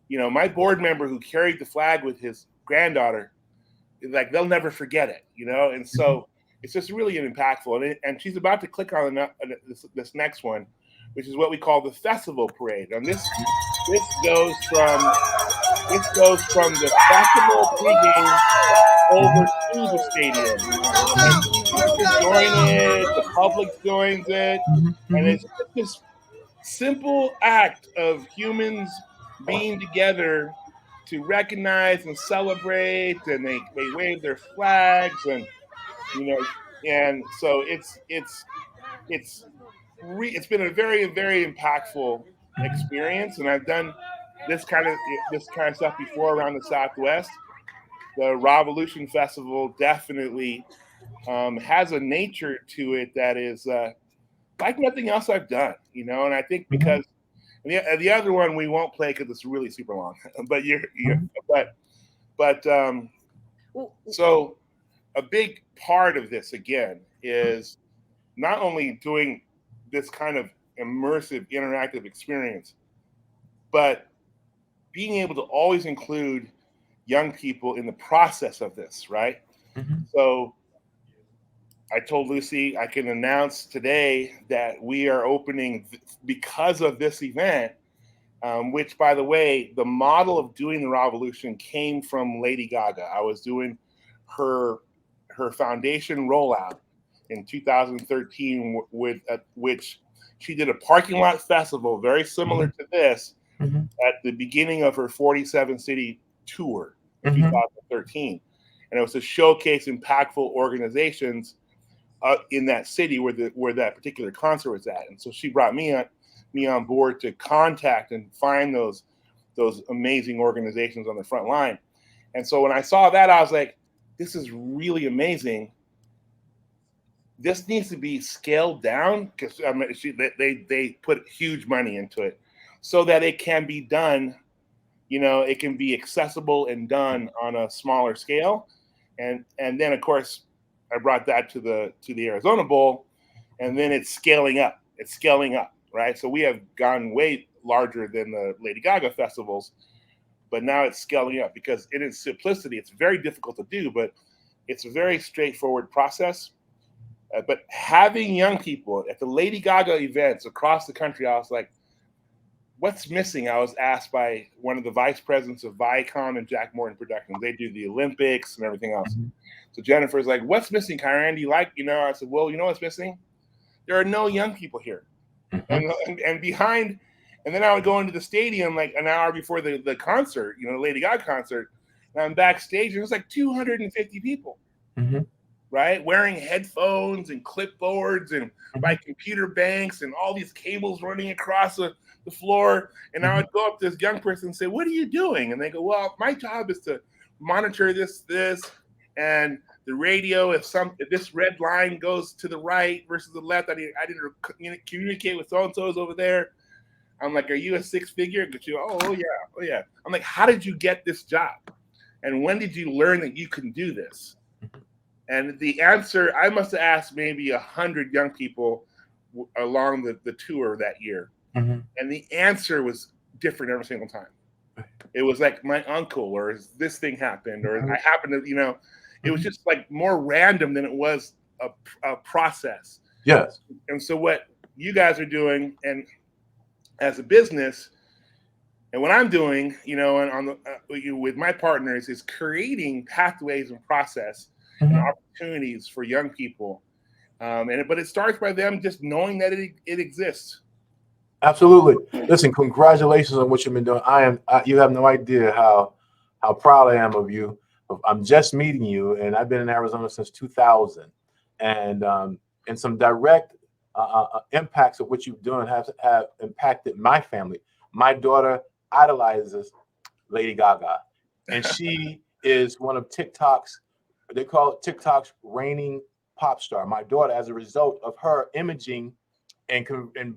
my board member who carried the flag with his granddaughter, like they'll never forget it, and so it's just really impactful. And she's about to click on this next one, which is what we call the festival parade. And this goes from the festival pregame over to the stadium. And people join it, the public joins it, and it's just this simple act of humans being together to recognize and celebrate, and they wave their flags, and and so it's been a very, very impactful experience. And I've done this kind of stuff before around the Southwest. The RAAVolution Festival definitely has a nature to it that is like nothing else I've done, and I think because the other one we won't play because it's really super long, but so a big part of this again is not only doing this kind of immersive interactive experience, but being able to always include young people in the process of this, right? So I told Lucy I can announce today that we are opening because of this event, which, by the way, the model of doing the RAAVolution came from Lady Gaga. I was doing her foundation rollout in 2013, with which she did a parking lot festival very similar to this at the beginning of her 47-city tour in 2013, and it was to showcase impactful organizations in that city where that particular concert was at. And so she brought me on board to contact and find those amazing organizations on the front line. And so when I saw that, I was like, this is really amazing. This needs to be scaled down, because they put huge money into it so that it can be done. It can be accessible and done on a smaller scale. And then, of course, I brought that to the Arizona Bowl, and then it's scaling up. It's scaling up, right? So we have gone way larger than the Lady Gaga festivals, but now it's scaling up because in its simplicity, it's very difficult to do, but it's a very straightforward process. But having young people at the Lady Gaga events across the country, I was like, what's missing? I was asked by one of the vice presidents of Viacom and Jack Morton Productions. They do the Olympics and everything else. So Jennifer's like, what's missing, Kairand? I said, well, what's missing? There are no young people here. And behind, and then I would go into the stadium like an hour before the concert, the Lady Gaga concert, and I'm backstage, and it was like 250 people. Right? Wearing headphones and clipboards and by computer banks and all these cables running across the floor. And I would go up to this young person and say, what are you doing? And they go, well, my job is to monitor this, and the radio. If this red line goes to the right versus the left, I didn't communicate with so-and-so's over there. I'm like, are you a six-figure? Oh yeah. I'm like, how did you get this job? And when did you learn that you can do this? And the answer, I must have asked maybe 100 young people along the tour that year. And the answer was different every single time. It was like my uncle, or this thing happened, or I happened to, it was just like more random than it was a process. Yes. And so what you guys are doing, and as a business, and what I'm doing, and with my partners, is creating pathways and process and opportunities for young people. But it starts by them just knowing that it exists. Absolutely. Listen, congratulations on what you've been doing. You have no idea how proud I am of you. I'm just meeting you, and I've been in Arizona since 2000, and some direct impacts of what you've done have impacted my family. My daughter idolizes Lady Gaga, and she is one of TikTok's, they call it TikTok's reigning pop star. My daughter, as a result of her imaging and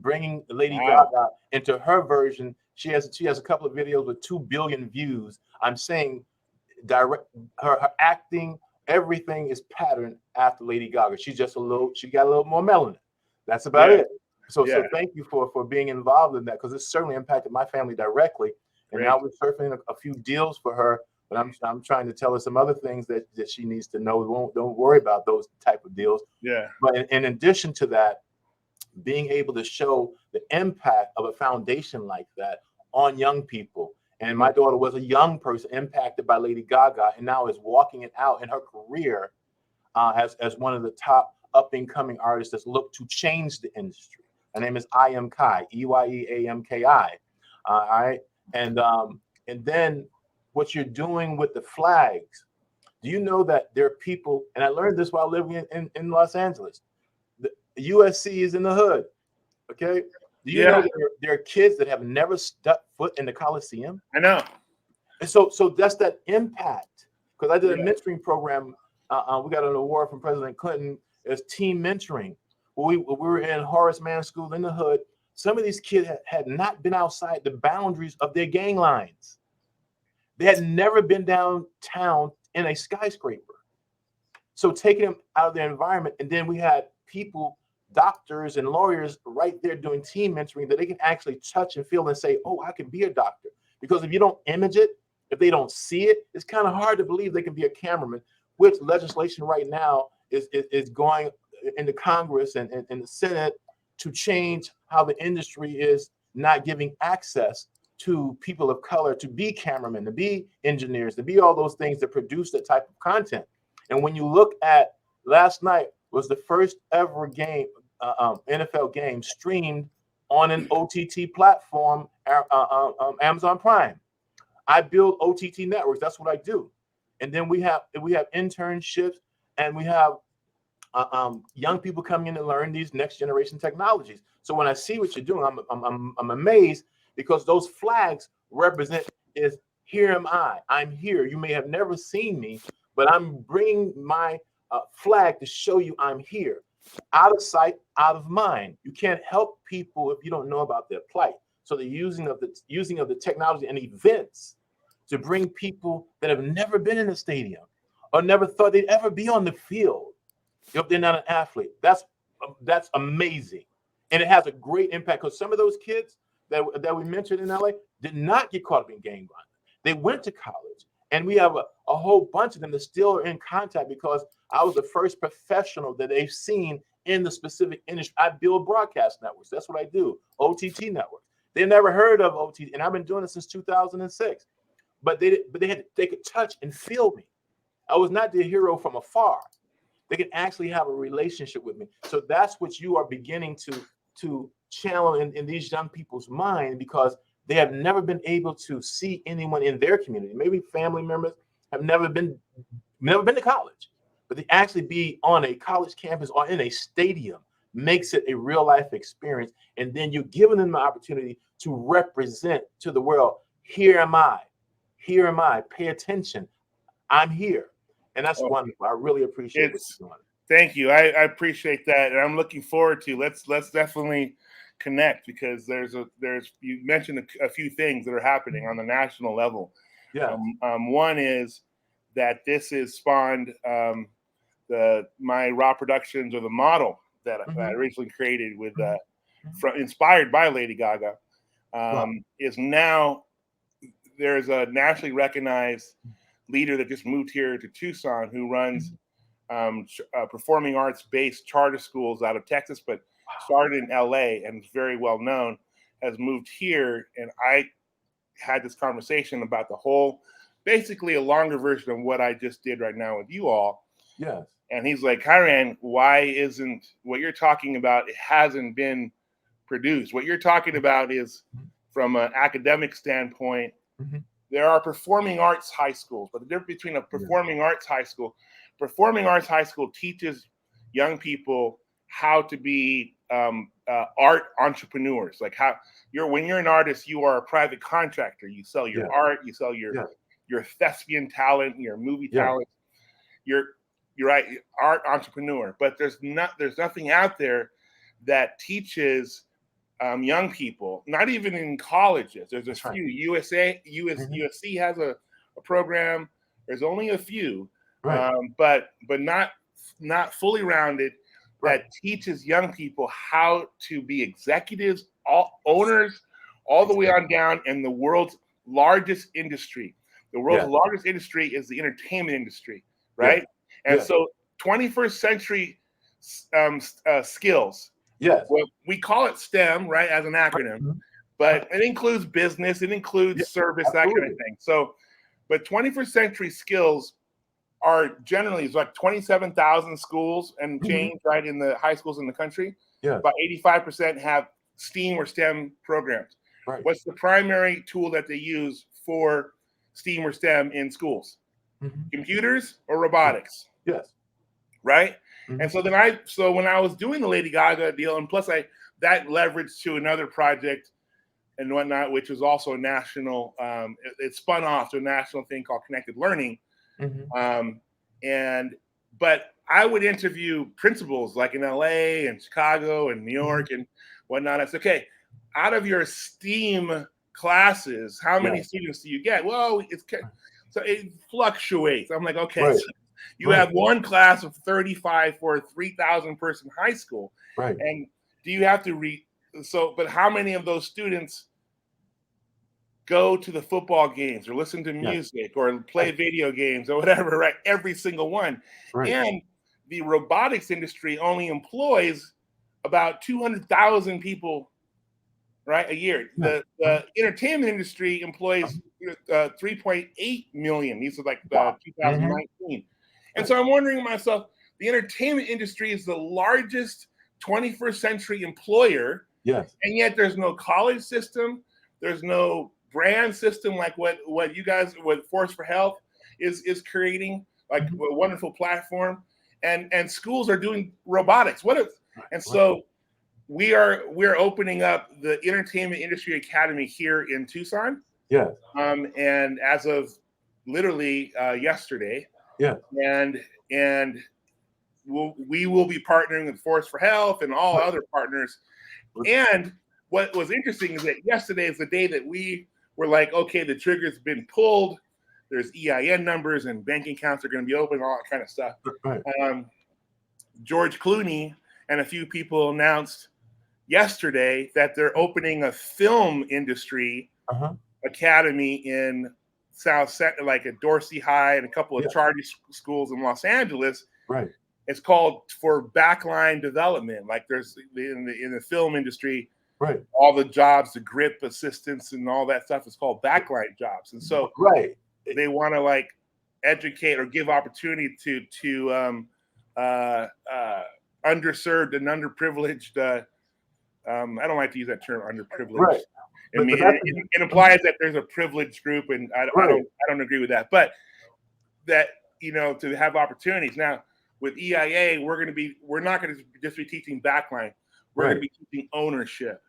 bringing Lady Gaga into her version, she has a couple of videos with 2 billion views. I'm saying her acting, everything is patterned after Lady Gaga. She got a little more melanin. That's about it. So thank you for being involved in that, because it certainly impacted my family directly. And now we're surfing a few deals for her. But I'm trying to tell her some other things that she needs to know. Don't worry about those type of deals. Yeah. But in addition to that, being able to show the impact of a foundation like that on young people. And my daughter was a young person impacted by Lady Gaga, and now is walking it out in her career as one of the top up and coming artists that's looked to change the industry. Her name is I.M. Kai, EYEAMKI. All right, and then what you're doing with the flags. Do you know that there are people, and I learned this while living in Los Angeles. The USC is in the hood. Okay. Do you know that there are kids that have never stepped foot in the Coliseum? I know. And so that's that impact. Because I did a mentoring program. We got an award from President Clinton as team mentoring. We were in Horace Mann School in the hood. Some of these kids had not been outside the boundaries of their gang lines. They had never been downtown in a skyscraper. So taking them out of their environment, and then we had people, doctors and lawyers right there doing team mentoring that they can actually touch and feel and say, oh, I can be a doctor. Because if you don't image it, if they don't see it, it's kind of hard to believe they can be a cameraman, which legislation right now is going into Congress and the Senate to change how the industry is not giving access to people of color to be cameramen, to be engineers, to be all those things that produce that type of content. And when you look at last night was the first ever game, NFL game streamed on an OTT platform, Amazon Prime. I build OTT networks. That's what I do. And then we have internships, and we have young people coming in to learn these next generation technologies. So when I see what you're doing, I'm amazed, because those flags represent is here am I. I'm here. You may have never seen me, but I'm bringing my flag to show you I'm here. Out of sight, out of mind. You can't help people if you don't know about their plight. So the using of the technology and events to bring people that have never been in a stadium or never thought they'd ever be on the field if they're not an athlete. That's amazing, and it has a great impact, because some of those kids that we mentioned in LA did not get caught up in gang violence. They went to college, and we have a whole bunch of them that still are in contact, because I was the first professional that they've seen in the specific industry. I build broadcast networks. That's what I do. OTT networks. They never heard of OTT, and I've been doing it since 2006. But they could touch and feel me. I was not the hero from afar. They can actually have a relationship with me. So that's what you are beginning to channel in these young people's mind, because they have never been able to see anyone in their community. Maybe family members have never been to college, but they actually be on a college campus or in a stadium makes it a real life experience. And then you're giving them the opportunity to represent to the world, here am I. Here am I. Pay attention. I'm here. And that's wonderful. I really appreciate what you're doing. Thank you. I appreciate that. And I'm looking forward to let's definitely connect, because you mentioned a few things that are happening on the national level. Yeah. One is that this has spawned my Raw Productions, or the model that I originally created with inspired by Lady Gaga, is now there's a nationally recognized leader that just moved here to Tucson who runs performing arts based charter schools out of Texas, but started in LA and is very well known, has moved here. And I had this conversation about basically a longer version of what I just did right now with you all. Yes. And he's like, Kairand, why isn't what you're talking about, it hasn't been produced? What you're talking about is, from an academic standpoint, there are performing arts high schools, but the difference between a performing arts high school teaches young people how to be art entrepreneurs. Like when you're an artist, you are a private contractor. You sell your art, you sell your thespian talent, your movie talent. You're right, art entrepreneur. But there's nothing out there that teaches young people, not even in colleges. There's a few. USC has a program. There's only a few, but not fully rounded, that teaches young people how to be executives, owners, all the way on down, and the world's largest industry. The world's Yeah. largest industry is the entertainment industry, right? And so 21st century skills. Yes. Well, we call it STEM, right, as an acronym, but it includes business, it includes service, that kind of thing. So, but 21st century skills are generally, it's like 27,000 schools and change, right, in the high schools in the country. Yeah. About 85% have STEAM or STEM programs. Right. What's the primary tool that they use for STEAM or STEM in schools? Computers or robotics? Yes. Right. And so then when I was doing the Lady Gaga deal, and plus that leveraged to another project and whatnot, which was also a national, it spun off to a national thing called Connected Learning. But I would interview principals like in LA and Chicago and New York and whatnot. I said, okay, out of your STEAM classes, how many students do you get? Well, so it fluctuates. I'm like, okay, so you have one class of 35 for a 3,000 person high school. Right. And do you have to but how many of those students go to the football games or listen to music or play video games or whatever, right? Every single one. Right. And the robotics industry only employs about 200,000 people, right, a year. The entertainment industry employs 3.8 million. These are like 2019. And so I'm wondering to myself, the entertainment industry is the largest 21st century employer. Yes. And yet there's no college system. There's no brand system like what Force for Health is creating, like a wonderful platform. And schools are doing robotics. So we're opening up the Entertainment Industry Academy here in Tucson. Yeah. And as of literally yesterday. Yeah. And we will be partnering with Force for Health and all other partners. And what was interesting is that yesterday is the day that we were like, okay, the trigger's been pulled. There's EIN numbers and bank accounts are going to be open, all that kind of stuff. Right. George Clooney and a few people announced yesterday that they're opening a film industry academy in like at Dorsey High and a couple of charter schools in Los Angeles. Right. It's called for backline development. Like there's in the film industry, right, all the jobs, the grip assistants and all that stuff is called backline jobs. And so they want to like educate or give opportunity to underserved and underprivileged. I don't like to use that term, underprivileged. Right. I mean, it implies that there's a privileged group, and I don't agree with that. But that, to have opportunities. Now with EIA, we're not going to just be teaching backline. We're going to be teaching ownership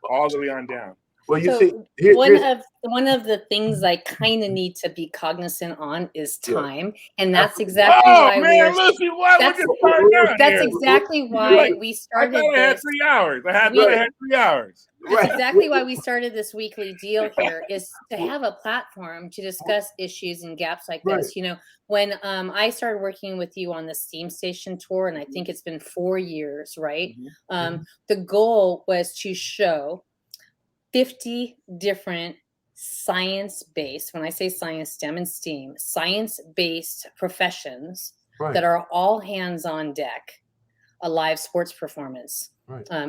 all the way on down. Well, you so see, one of the things I kind of need to be cognizant on is time, and that's exactly that's exactly why we started. I had 3 hours. I had 3 hours. That's exactly why we started this weekly deal here, is to have a platform to discuss issues and gaps like this. When I started working with you on the Steam Station tour, and I think it's been 4 years, right? The goal was to show 50 different science-based, when I say science, STEM and STEAM, science-based professions that are all hands on deck, a live sports performance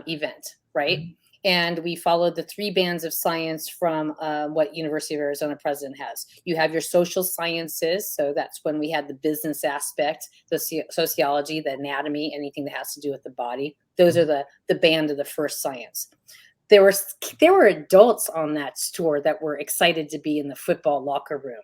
event, right? And we followed the 3 bands of science from what University of Arizona president has. You have your social sciences, so that's when we had the business aspect, the sociology, the anatomy, anything that has to do with the body. Those are the band of the first science. There were adults on that tour that were excited to be in the football locker room,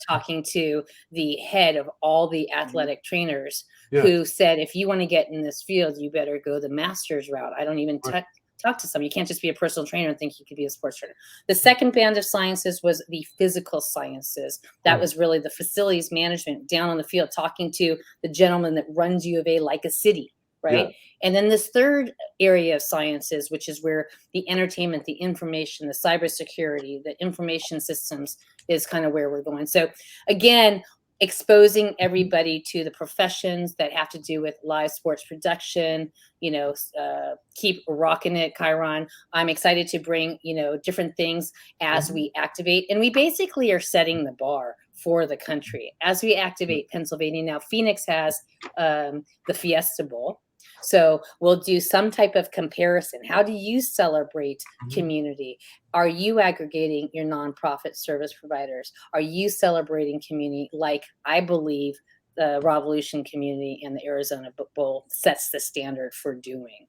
talking to the head of all the athletic trainers who said, if you want to get in this field, you better go the master's route. I don't even talk to some. You can't just be a personal trainer and think you could be a sports trainer. The second band of sciences was the physical sciences. That was really the facilities management down on the field, talking to the gentleman that runs U of A like a city. Right. Yeah. And then this third area of sciences, which is where the entertainment, the information, the cybersecurity, the information systems is kind of where we're going. So again, exposing everybody to the professions that have to do with live sports production, keep rocking it, Kairand. I'm excited to bring, different things as we activate. And we basically are setting the bar for the country. As we activate Pennsylvania now, Phoenix has the Fiesta Bowl. So we'll do some type of comparison. How do you celebrate community? Are you aggregating your nonprofit service providers? Are you celebrating community like I believe the RAAVolution community and the Arizona Bowl sets the standard for doing?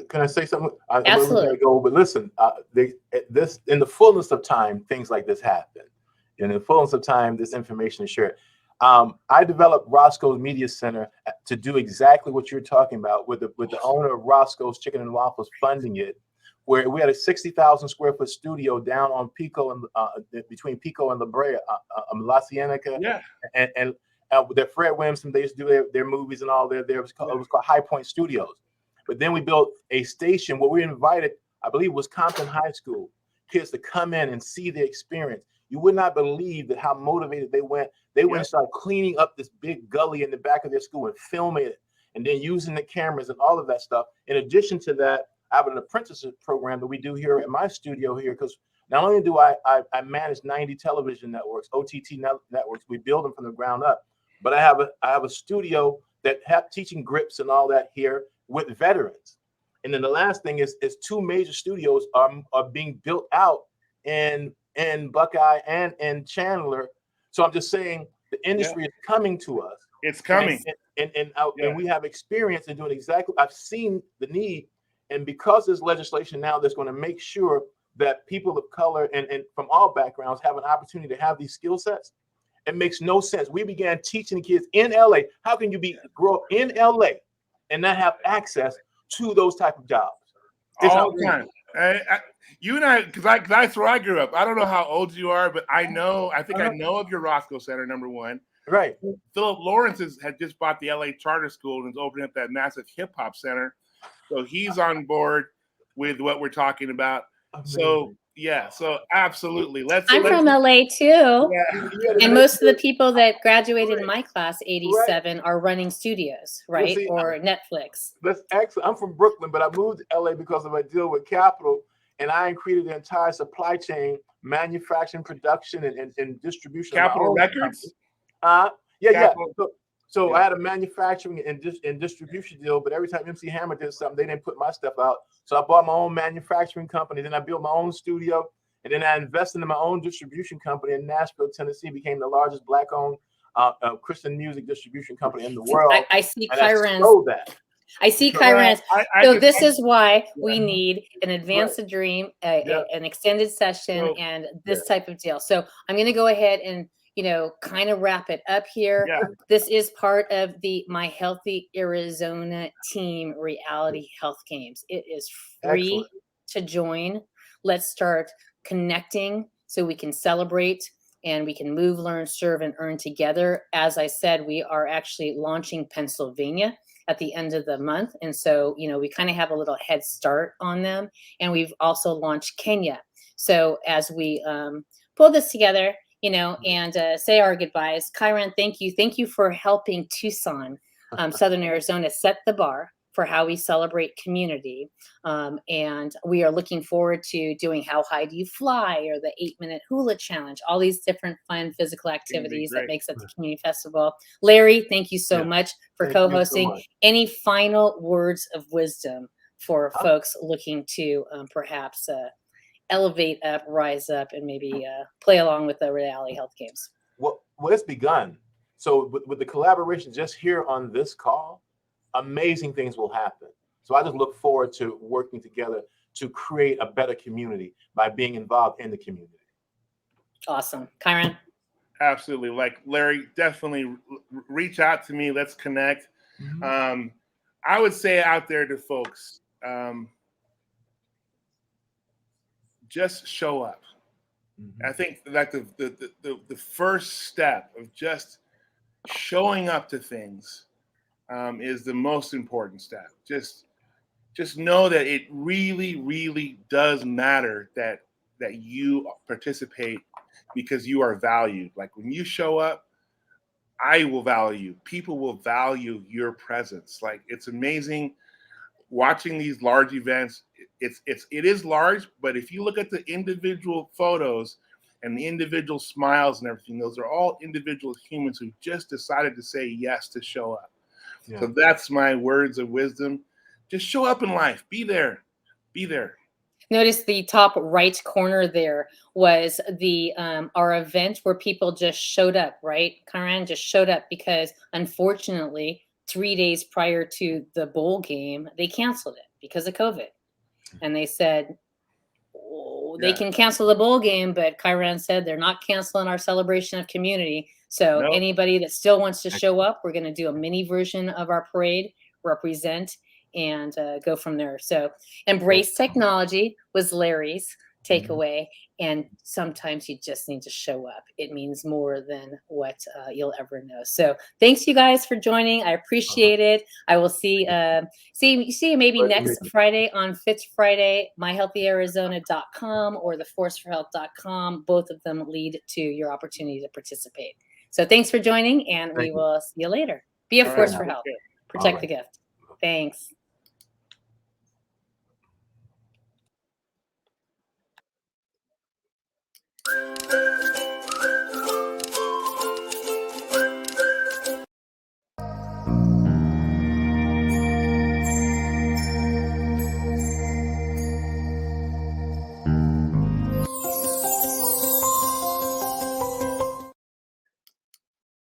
Can I say something? Absolutely. But listen, this in the fullness of time, things like this happen. In the fullness of time, this information is shared. I developed Roscoe's Media Center to do exactly what you're talking about, with the owner of Roscoe's Chicken and Waffles funding it, where we had a 60,000 square foot studio down on Pico and between Pico and La Brea, La Cienega, and that Fred Williamson, they used to do their movies and all there. It was called High Point Studios. But then we built a station where we invited, I believe, Wisconsin High School kids to come in and see the experience. You would not believe that how motivated they went. They went and started cleaning up this big gully in the back of their school and filming it, and then using the cameras and all of that stuff. In addition to that, I have an apprenticeship program that we do here at my studio here, because not only do I manage 90 television networks, OTT networks, we build them from the ground up, but I have a studio that have teaching grips and all that here with veterans. And then the last thing is 2 major studios are being built out in Buckeye and in Chandler. So I'm just saying the industry is coming to us. It's coming. And we have experience in doing exactly. I've seen the need. And because there's legislation now that's going to make sure that people of color and from all backgrounds have an opportunity to have these skill sets, it makes no sense. We began teaching kids in LA. How can you grow up in LA and not have access to those type of jobs? All the time. You and I, because that's where I grew up. I don't know how old you are, but I think I know of your Roscoe Center, number one. Right. Philip Lawrence had just bought the LA Charter School and is opening up that massive hip hop center. So he's on board with what we're talking about. Amazing. So absolutely. I'm from LA too. And most of the people that graduated in my class, 87, are running studios, right? Or Netflix. That's excellent. I'm from Brooklyn, but I moved to LA because of a deal with Capital, and I created the entire supply chain, manufacturing, production, and distribution. Capital Records? So I had a manufacturing and distribution deal, but every time MC Hammer did something, they didn't put my stuff out. So I bought my own manufacturing company. Then I built my own studio, and then I invested in my own distribution company in Nashville, Tennessee. Became the largest Black-owned Christian music distribution company in the world. I see Kairand. I see Kairand. So this is why we need an Advance a Dream, an extended session, and this type of deal. So I'm going to go ahead and kind of wrap it up here. This is part of the My Healthy Arizona Team Reality Health Games. It is free to join. Let's start connecting so we can celebrate and we can move, learn, serve, and earn together. As I said, we are actually launching Pennsylvania at the end of the month. And so, we kind of have a little head start on them. And we've also launched Kenya. So as we pull this together, and say our goodbyes. Kairand, thank you. Thank you for helping Tucson, Southern Arizona, set the bar for how we celebrate community. And we are looking forward to doing How High Do You Fly, or the 8-minute hula challenge, all these different fun physical activities that makes up the community festival. Larry, thank you so much for co-hosting. So any final words of wisdom for folks looking to perhaps elevate up, rise up, and maybe play along with the Reality Health Games? Well, it's begun. So with the collaboration just here on this call, amazing things will happen. So I just look forward to working together to create a better community by being involved in the community. Awesome. Kairand? Absolutely. Like Larry, definitely reach out to me. Let's connect. I would say out there to folks, just show up. I think that the first step of just showing up to things is the most important step. Just know that it really, really does matter that you participate, because you are valued. Like when you show up, I will value, people will value your presence. Like, it's amazing watching these large events. It is large, but if you look at the individual photos and the individual smiles and everything, those are all individual humans who just decided to say yes to show up. Yeah. So that's my words of wisdom. Just show up in life. Be there. Be there. Notice the top right corner there was the our event where people just showed up, right? Kairand just showed up because unfortunately 3 days prior to the bowl game, they canceled it because of COVID. And they said, oh, they can cancel the bowl game, but Kairand said they're not canceling our celebration of community. So anybody that still wants to show up, we're going to do a mini version of our parade, represent, and go from there. So embrace technology was Larry's takeaway. And sometimes you just need to show up. It means more than what you'll ever know. So thanks you guys for joining. I appreciate it. I will see you maybe next Friday on Fit Friday, myhealthyarizona.com or theforceforhealth.com. Both of them lead to your opportunity to participate. So thanks for joining, and we will see you later. Be a force for health. Protect the gift. Thanks.